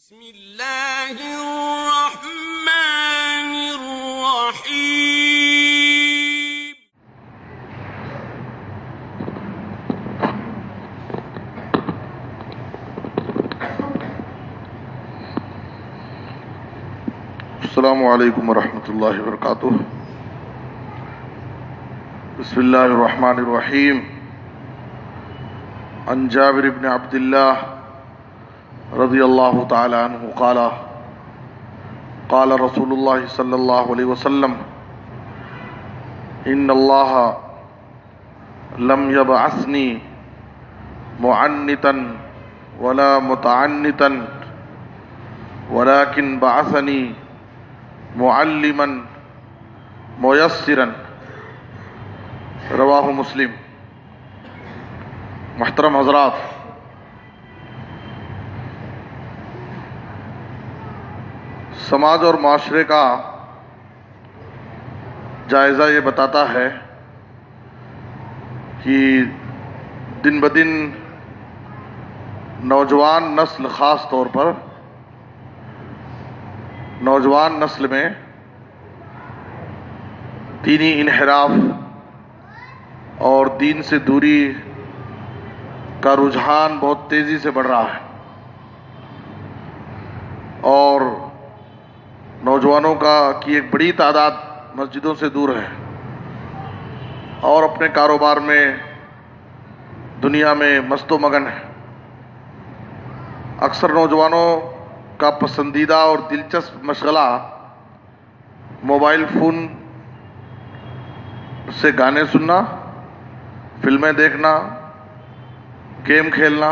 بسم اللہ الرحمن الرحیم۔ السلام علیکم ورحمۃ اللہ وبرکاتہ۔ بسم اللہ الرحمن الرحیم۔ عن جابر بن عبد اللہ رضی اللہ تعالی عنہ قال قال رسول اللہ صلی اللہ علیہ وسلم ان اللہ لم یبعثنی معنتا ولا متعنتا ولكن بعثنی معلما میسرا۔ رواہ مسلم۔ محترم حضرات، سماج اور معاشرے کا جائزہ یہ بتاتا ہے کہ دن بدن نوجوان نسل، خاص طور پر نوجوان نسل میں دینی انحراف اور دین سے دوری کا رجحان بہت تیزی سے بڑھ رہا ہے، اور نوجوانوں کی ایک بڑی تعداد مسجدوں سے دور ہے اور اپنے کاروبار میں، دنیا میں مست و مگن ہے۔ اکثر نوجوانوں کا پسندیدہ اور دلچسپ مشغلہ موبائل فون سے گانے سننا، فلمیں دیکھنا، گیم کھیلنا،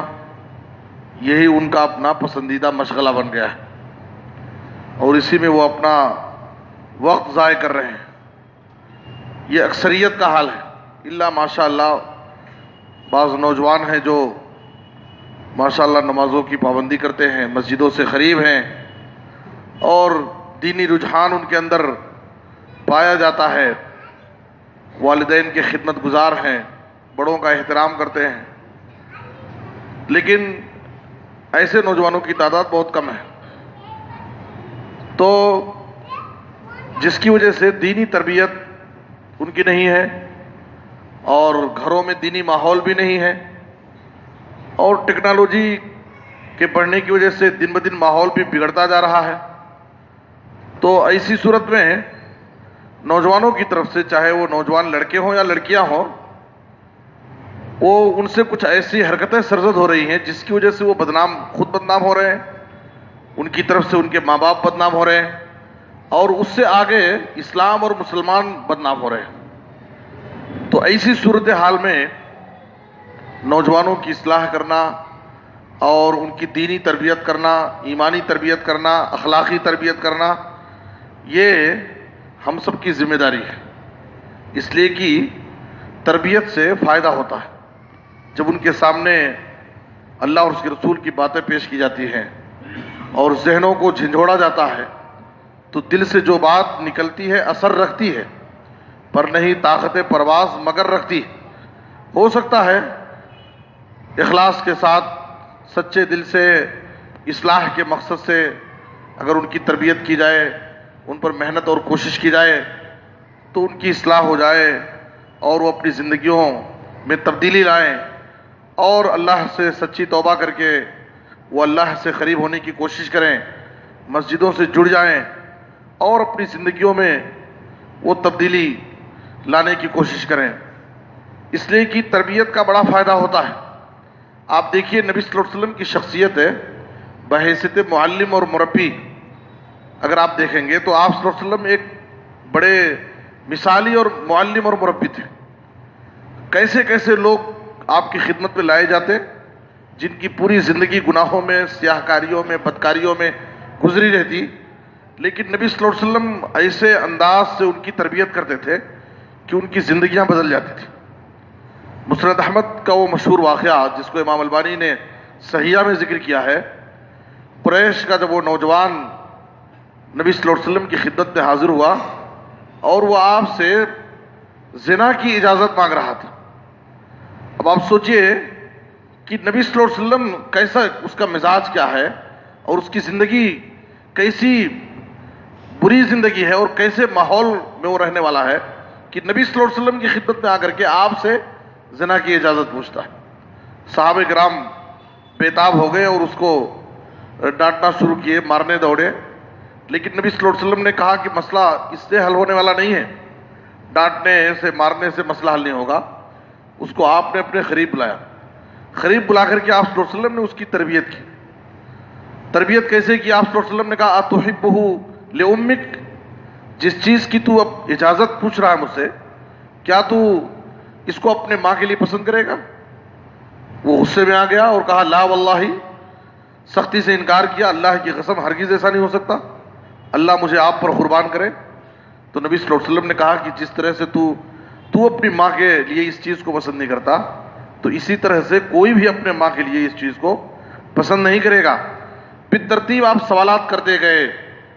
یہی ان کا اپنا پسندیدہ مشغلہ بن گیا ہے، اور اسی میں وہ اپنا وقت ضائع کر رہے ہیں۔ یہ اکثریت کا حال ہے، الا ماشاء اللہ بعض نوجوان ہیں جو ماشاء اللہ نمازوں کی پابندی کرتے ہیں، مسجدوں سے قریب ہیں، اور دینی رجحان ان کے اندر پایا جاتا ہے، والدین کے خدمت گزار ہیں، بڑوں کا احترام کرتے ہیں، لیکن ایسے نوجوانوں کی تعداد بہت کم ہے، تو جس کی وجہ سے دینی تربیت ان کی نہیں ہے، اور گھروں میں دینی ماحول بھی نہیں ہے، اور ٹیکنالوجی کے بڑھنے کی وجہ سے دن بدن ماحول بھی بگڑتا جا رہا ہے۔ تو ایسی صورت میں نوجوانوں کی طرف سے، چاہے وہ نوجوان لڑکے ہوں یا لڑکیاں ہوں، وہ ان سے کچھ ایسی حرکتیں سرزد ہو رہی ہیں جس کی وجہ سے وہ خود بدنام ہو رہے ہیں، ان کی طرف سے ان کے ماں باپ بدنام ہو رہے ہیں، اور اس سے آگے اسلام اور مسلمان بدنام ہو رہے ہیں۔ تو ایسی صورتحال میں نوجوانوں کی اصلاح کرنا اور ان کی دینی تربیت کرنا، ایمانی تربیت کرنا، اخلاقی تربیت کرنا، یہ ہم سب کی ذمہ داری ہے، اس لیے کہ تربیت سے فائدہ ہوتا ہے۔ جب ان کے سامنے اللہ اور اس کے رسول کی باتیں پیش کی جاتی ہیں اور ذہنوں کو جھنجھوڑا جاتا ہے، تو دل سے جو بات نکلتی ہے اثر رکھتی ہے، پر نہیں طاقت پرواز مگر رکھتی۔ ہو سکتا ہے اخلاص کے ساتھ، سچے دل سے، اصلاح کے مقصد سے اگر ان کی تربیت کی جائے، ان پر محنت اور کوشش کی جائے، تو ان کی اصلاح ہو جائے اور وہ اپنی زندگیوں میں تبدیلی لائیں، اور اللہ سے سچی توبہ کر کے وہ اللہ سے قریب ہونے کی کوشش کریں، مسجدوں سے جڑ جائیں، اور اپنی زندگیوں میں وہ تبدیلی لانے کی کوشش کریں، اس لیے کہ تربیت کا بڑا فائدہ ہوتا ہے۔ آپ دیکھیے نبی صلی اللہ علیہ وسلم کی شخصیت ہے بحیثیت معلم اور مربی، اگر آپ دیکھیں گے تو آپ صلی اللہ علیہ وسلم ایک بڑے مثالی اور معلم اور مربی تھے۔ کیسے کیسے لوگ آپ کی خدمت میں لائے جاتے جن کی پوری زندگی گناہوں میں، سیاہ کاریوں میں، بدکاریوں میں گزری رہتی، لیکن نبی صلی اللہ علیہ وسلم ایسے انداز سے ان کی تربیت کرتے تھے کہ ان کی زندگیاں بدل جاتی تھیں۔ مسند احمد کا وہ مشہور واقعہ جس کو امام البانی نے صحیحہ میں ذکر کیا ہے، قریش کا جب وہ نوجوان نبی صلی اللہ علیہ وسلم کی خدمت میں حاضر ہوا اور وہ آپ سے زنا کی اجازت مانگ رہا تھا۔ اب آپ سوچئے کہ نبی صلی اللہ علیہ وسلم کیسا، اس کا مزاج کیا ہے، اور اس کی زندگی کیسی بری زندگی ہے اور کیسے ماحول میں وہ رہنے والا ہے کہ نبی صلی اللہ علیہ وسلم کی خدمت میں آ کر کے آپ سے زنا کی اجازت پوچھتا ہے۔ صحابہ کرام بےتاب ہو گئے اور اس کو ڈانٹنا شروع کیے، مارنے دوڑے، لیکن نبی صلی اللہ علیہ وسلم نے کہا کہ مسئلہ اس سے حل ہونے والا نہیں ہے، ڈانٹنے سے مارنے سے مسئلہ حل نہیں ہوگا۔ اس کو آپ نے اپنے قریب بلایا، قریب بلا کر کے آپ صلی اللہ علیہ وسلم نے اس کی تربیت کی۔ تربیت کیسے کی؟ آپ صلی اللہ علیہ وسلم نے کہا اتحبہ لامک، جس چیز کی تو اب اجازت پوچھ رہا ہے مجھ سے، کیا تو اس کو اپنے ماں کے لیے پسند کرے گا؟ وہ غصے میں آ گیا اور کہا لا واللہ، سختی سے انکار کیا، اللہ کی قسم ہرگز ایسا نہیں ہو سکتا، اللہ مجھے آپ پر قربان کرے۔ تو نبی صلی اللہ علیہ وسلم نے کہا کہ جس طرح سے تو اپنی ماں کے لیے اس چیز کو پسند نہیں کرتا، تو اسی طرح سے کوئی بھی اپنے ماں کے لیے اس چیز کو پسند نہیں کرے گا۔ بالترتیب آپ سوالات کرتے گئے،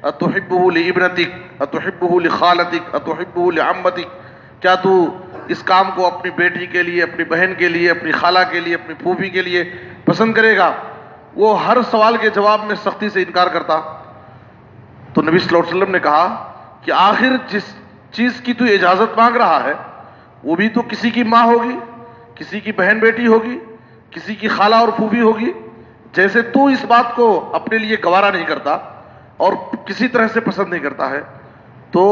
اتحبہ لابنتک، اتحبہ لخالتک، اتحبہ لعمتک، کیا تو اس کام کو اپنی بیٹی کے لیے، اپنی بہن کے لیے، اپنی خالہ کے لیے، اپنی پھوپھی کے لیے پسند کرے گا؟ وہ ہر سوال کے جواب میں سختی سے انکار کرتا۔ تو نبی صلی اللہ علیہ وسلم نے کہا کہ آخر جس چیز کی تو اجازت مانگ رہا ہے وہ بھی تو کسی کی ماں ہوگی، کسی کی بہن بیٹی ہوگی، کسی کی خالہ اور پھوپھی ہوگی۔ جیسے تو اس بات کو اپنے لیے گوارا نہیں کرتا اور کسی طرح سے پسند نہیں کرتا ہے، تو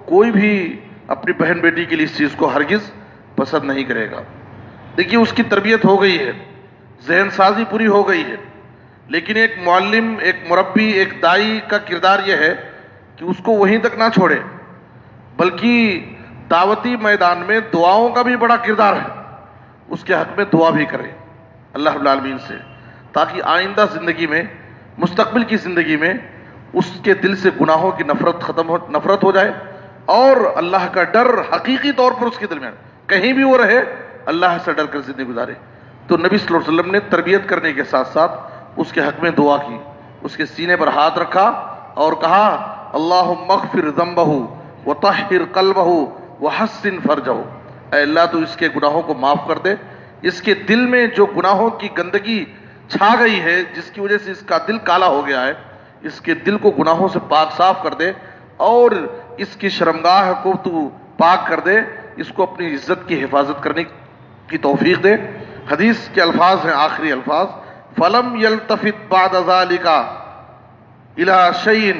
کوئی بھی اپنی بہن بیٹی کے لیے اس چیز کو ہرگز پسند نہیں کرے گا۔ دیکھیے اس کی تربیت ہو گئی ہے، ذہن سازی پوری ہو گئی ہے، لیکن ایک معلم، ایک مربی، ایک دائی کا کردار یہ ہے کہ اس کو وہیں تک نہ چھوڑے، بلکہ دعوتی میدان میں دعاؤں کا بھی بڑا کردار ہے، اس کے حق میں دعا بھی کرے اللہ رب العالمین سے، تاکہ آئندہ زندگی میں، مستقبل کی زندگی میں اس کے دل سے گناہوں کی نفرت ہو جائے اور اللہ کا ڈر حقیقی طور پر اس کے دل میں کہیں بھی وہ رہے، اللہ سے ڈر کر زندگی گزارے۔ تو نبی صلی اللہ علیہ وسلم نے تربیت کرنے کے ساتھ ساتھ اس کے حق میں دعا کی، اس کے سینے پر ہاتھ رکھا اور کہا اللہم اغفر ذنبہ وطہر قلبہ وحسن فرجہ، اے اللہ تو اس کے گناہوں کو معاف کر دے، اس کے دل میں جو گناہوں کی گندگی چھا گئی ہے جس کی وجہ سے اس کا دل کالا ہو گیا ہے، اس کے دل کو گناہوں سے پاک صاف کر دے اور اس کی شرمگاہ کو تو پاک کر دے، اس کو اپنی عزت کی حفاظت کرنے کی توفیق دے۔ حدیث کے الفاظ ہیں، آخری الفاظ، فَلَمْ يَلْتَفِتْ بَعْدَ ذَلِكَ إِلَىٰ شَيْءٍ،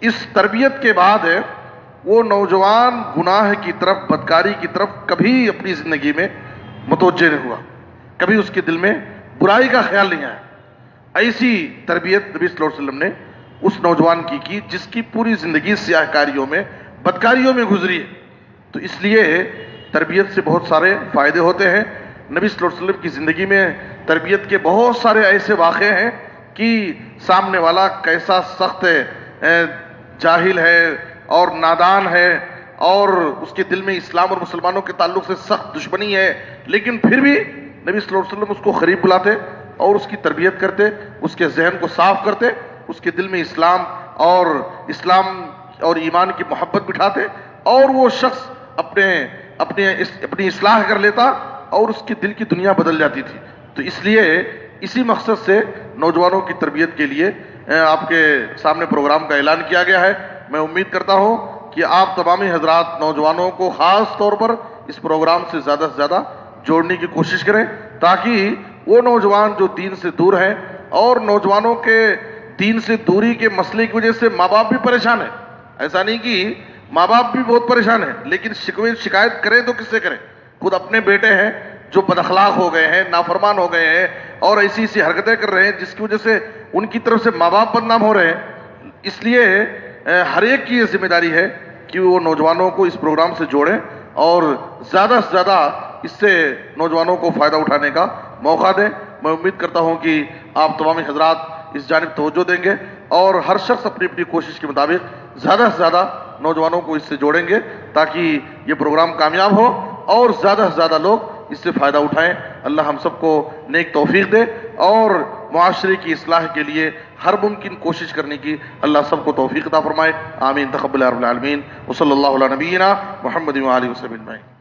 اس تربیت کے بعد ہے وہ نوجوان گناہ کی طرف، بدکاری کی طرف کبھی اپنی زندگی میں متوجہ نہیں ہوا، کبھی اس کے دل میں برائی کا خیال نہیں آیا۔ ایسی تربیت نبی صلی اللہ علیہ وسلم نے اس نوجوان کی جس کی پوری زندگی سیاہ کاریوں میں، بدکاریوں میں گزری ہے۔ تو اس لیے تربیت سے بہت سارے فائدے ہوتے ہیں۔ نبی صلی اللہ علیہ وسلم کی زندگی میں تربیت کے بہت سارے ایسے واقعے ہیں کہ سامنے والا کیسا سخت ہے، جاہل ہے اور نادان ہے اور اس کے دل میں اسلام اور مسلمانوں کے تعلق سے سخت دشمنی ہے، لیکن پھر بھی نبی صلی اللہ علیہ وسلم اس کو قریب بلاتے اور اس کی تربیت کرتے، اس کے ذہن کو صاف کرتے، اس کے دل میں اسلام اور ایمان کی محبت بٹھاتے اور وہ شخص اپنی اصلاح کر لیتا اور اس کے دل کی دنیا بدل جاتی تھی۔ تو اس لیے اسی مقصد سے نوجوانوں کی تربیت کے لیے آپ کے سامنے پروگرام کا اعلان کیا گیا ہے۔ میں امید کرتا ہوں کہ آپ تمامی حضرات نوجوانوں کو خاص طور پر اس پروگرام سے زیادہ جوڑنے کی کوشش کریں، تاکہ وہ نوجوان جو دین سے دور ہیں، اور نوجوانوں کے دین سے دوری کے مسئلے کی وجہ سے ماں باپ بھی پریشان ہیں، ایسا نہیں کہ ماں باپ بھی بہت پریشان ہیں، لیکن شکایت کریں تو کس سے کریں؟ خود اپنے بیٹے ہیں جو بد اخلاق ہو گئے ہیں، نافرمان ہو گئے ہیں اور ایسی حرکتیں کر رہے ہیں جس کی وجہ سے ان کی طرف سے ماں باپ بدنام ہو رہے ہیں۔ اس لیے ہر ایک کی یہ ذمہ داری ہے کہ وہ نوجوانوں کو اس پروگرام سے جوڑیں اور زیادہ سے زیادہ اس سے نوجوانوں کو فائدہ اٹھانے کا موقع دیں۔ میں امید کرتا ہوں کہ آپ تمام حضرات اس جانب توجہ دیں گے اور ہر شخص اپنی اپنی کوشش کے مطابق زیادہ سے زیادہ نوجوانوں کو اس سے جوڑیں گے تاکہ یہ پروگرام کامیاب ہو اور زیادہ سے زیادہ لوگ اس سے فائدہ اٹھائیں۔ اللہ ہم سب کو نیک توفیق دے اور معاشرے کی اصلاح کے لیے ہر ممکن کوشش کرنے کی اللہ سب کو توفیق عطا فرمائے۔ آمین، تقبل رب العالمین، وصلی اللہ علی نبینا محمد و آلہ وصحبہ اجمعین۔